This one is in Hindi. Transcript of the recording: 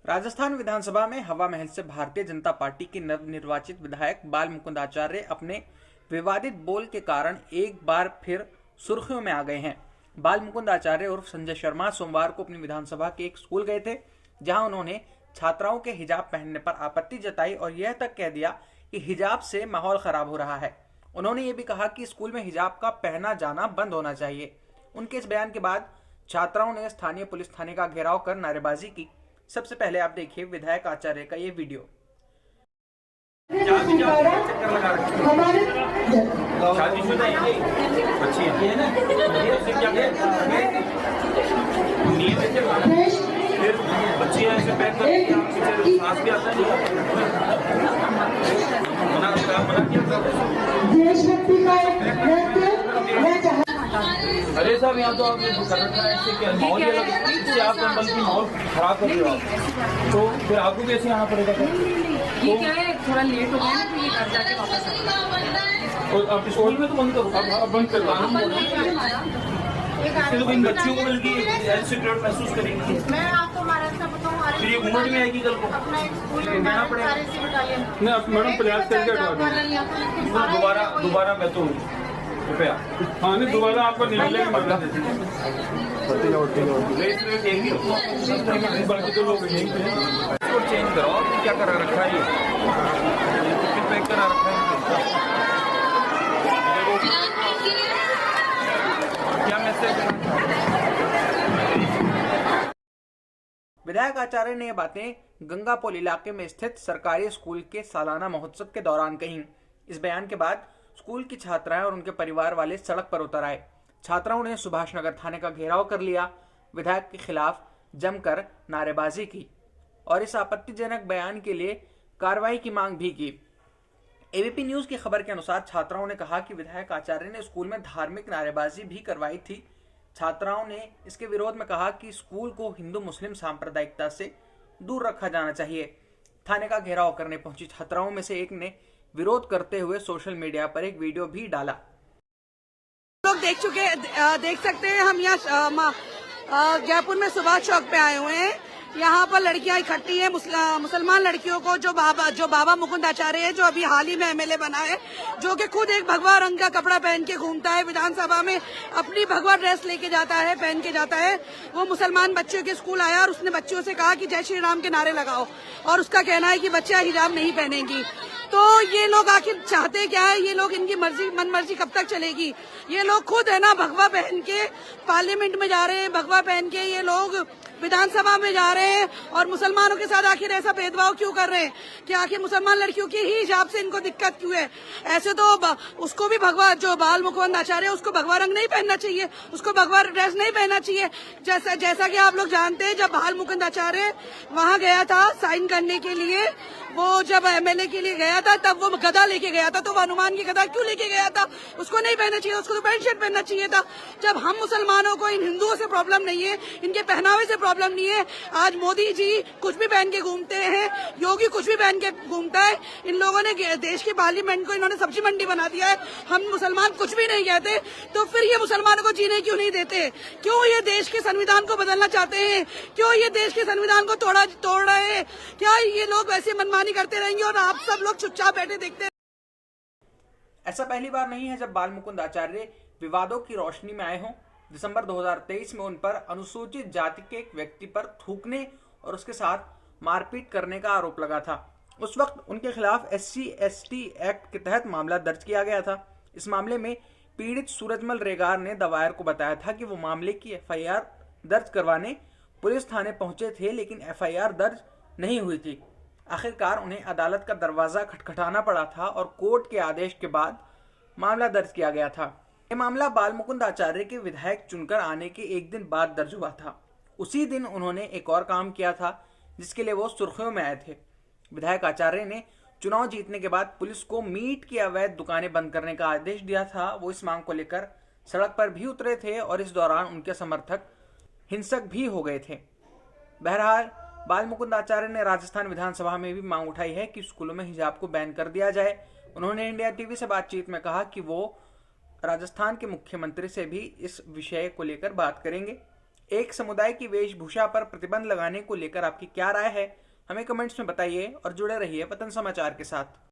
राजस्थान विधानसभा में हवा महल से भारतीय जनता पार्टी के नवनिर्वाचित विधायक बाल मुकुंद आचार्य अपने विवादित बोल के कारण एक बार फिर सुर्खियों में आ गए हैं। बाल मुकुंद आचार्य उर्फ संजय शर्मा सोमवार को अपनी विधानसभा के एक स्कूल गए थे, जहां उन्होंने छात्राओं के हिजाब पहनने पर आपत्ति जताई और यह तक कह दिया कि हिजाब से माहौल खराब हो रहा है। उन्होंने ये भी कहा कि स्कूल में हिजाब का पहना जाना बंद होना चाहिए। उनके इस बयान के बाद छात्राओं ने स्थानीय पुलिस थाने का घेराव कर नारेबाजी की। सबसे पहले आप देखिए विधायक आचार्य का ये वीडियो। अरे साहब यहाँ तो आपने कर रखा है ऐसे क्या माहौल इससे आप बल्कि माहौल खराब कर रहे हो आप, तो फिर आपको भी ऐसे आना पड़ेगा। ये क्या है, थोड़ा लेट हो गया ना, तो ये घर जाके वापस आ। और आप स्कूल में तो बंद करो, अब बंद कर दो। इन बच्चियों को बल्कि इनसिक्योर महसूस करेंगे। मैं आपको महाराष्ट्र बताऊँ, फिर ये उम्र में आएगी कल को अपना स्कूल में देना पड़ेगा। नहीं मैडम प्रयास करके दोबारा मैं तो रुपया हाँ नहीं दोबारा आपको निकलने का मतलब बाकी तो लोग यहीं पे चेंज करो। क्या करा रखा है, ये पैक करा रखा है, क्या मैसेज। विधायक आचार्य ने ये बातें गंगापोल इलाके में स्थित सरकारी स्कूल के सालाना महोत्सव के दौरान कही। इस बयान के बाद स्कूल की छात्राएं और उनके परिवार वाले सड़क पर उतर आए। छात्राओं ने सुभाष नगर थाने का घेराव कर लिया, विधायक के खिलाफ जमकर नारेबाजी की और इस आपत्तिजनक बयान के लिए कार्रवाई की मांग भी की। एबीपी न्यूज की खबर के अनुसार छात्राओं ने कहा कि विधायक आचार्य ने स्कूल में धार्मिक नारेबाजी भी करवाई थी। छात्राओं ने इसके विरोध में कहा कि स्कूल को हिंदू मुस्लिम सांप्रदायिकता से दूर रखा जाना चाहिए। थाने का घेराव करने पहुंची छात्राओं में से एक ने विरोध करते हुए सोशल मीडिया पर एक वीडियो भी डाला। लोग देख सकते हैं, हम यहाँ जयपुर में सुभाष चौक पे आए हुए हैं। यहाँ पर लड़कियां इकट्ठी हैं, मुसलमान लड़कियों को जो बाबा मुकुंद आचार्य है, जो अभी हाल ही में एमएलए बना है, जो कि खुद एक भगवा रंग का कपड़ा पहन के घूमता है, विधानसभा में अपनी भगवा ड्रेस लेके जाता है, पहन के जाता है। वो मुसलमान बच्चों के स्कूल आया और उसने बच्चियों से कहा कि जय श्री राम के नारे लगाओ, और उसका कहना है कि बच्चियां हिजाब नहीं पहनेंगी। तो ये लोग आखिर चाहते क्या है? ये लोग, इनकी मन मर्जी कब तक चलेगी? ये लोग खुद है ना भगवा पहन के पार्लियामेंट में जा रहे हैं, भगवा पहन के ये लोग विधानसभा में जा रहे हैं, और मुसलमानों के साथ आखिर ऐसा भेदभाव क्यों कर रहे हैं कि आखिर मुसलमान लड़कियों की ही हिजाब से इनको दिक्कत क्यों है? ऐसे तो उसको भी भगवा, जो बाल मुकुंद आचार्य है, उसको भगवा रंग नहीं पहनना चाहिए, उसको भगवा ड्रेस नहीं पहनना चाहिए। जैसा कि आप लोग जानते हैं, जब बाल मुकुंद आचार्य वहाँ गया था साइन करने के लिए, वो जब एमएलए के लिए गया था, तब वो गदा लेके गया था। तो वो हनुमान की गदा क्यों लेके गया था? उसको नहीं पहनना चाहिए, उसको तो पैंट शर्ट पहनना चाहिए था। जब हम मुसलमानों को इन हिंदुओं से प्रॉब्लम नहीं है, इनके पहनावे से प्रॉब्लम नहीं है। आज मोदी जी कुछ भी पहन के घूमते हैं, योगी कुछ भी पहन के घूमता है। इन लोगों ने देश की पार्लियामेंट को इन्होंने सब्जी मंडी बना दिया है। हम मुसलमान कुछ भी नहीं कहते, तो फिर ये मुसलमानों को जीने क्यों नहीं देते? क्यों ये देश के संविधान को बदलना चाहते हैं? क्यों ये देश के संविधान को तोड़ रहे हैं? क्या ये लोग ऐसे मनमानी करते रहेंगे और आप सब लोग चुपचाप बैठे देखते? ऐसा पहली बार नहीं है जब बाल मुकुंद आचार्य विवादों की रोशनी में आए हों। दिसंबर 2023 में उन पर अनुसूचित जाति के एक व्यक्ति पर थूकने और उसके साथ मारपीट करने का आरोप लगा था। उस वक्त उनके खिलाफ SC/ST एक्ट के तहत मामला दर्ज किया गया था। इस मामले में पीड़ित सूरजमल रेगार ने दवायर को बताया था कि वो मामले की FIR दर्ज करवाने पुलिस थाने पहुंचे थे, लेकिन FIR दर्ज नहीं हुई थी। आखिरकार उन्हें अदालत का दरवाजा खटखटाना पड़ा था और कोर्ट के आदेश के बाद मामला दर्ज किया गया था। यह मामला बाल मुकुंद आचार्य के विधायक चुनकर आने के एक दिन बाद दर्ज हुआ था। उसी दिन उन्होंने एक और काम किया था जिसके लिए वो सुर्खियों में आए थे। विधायक आचार्य ने चुनाव जीतने के बाद पुलिस को मीट की अवैध दुकानें बंद करने का आदेश दिया था। वो इस मांग को लेकर सड़क पर भी उतरे थे और इस दौरान उनके समर्थक हिंसक भी हो गए थे। बहरहाल बाल मुकुंद आचार्य ने राजस्थान विधानसभा में भी मांग उठाई है कि स्कूलों में हिजाब को बैन कर दिया जाए। उन्होंने इंडिया टीवी से बातचीत में कहा कि वो राजस्थान के मुख्यमंत्री से भी इस विषय को लेकर बात करेंगे। एक समुदाय की वेशभूषा पर प्रतिबंध लगाने को लेकर आपकी क्या राय है, हमें कमेंट्स में बताइए और जुड़े रहिए वतन समाचार के साथ।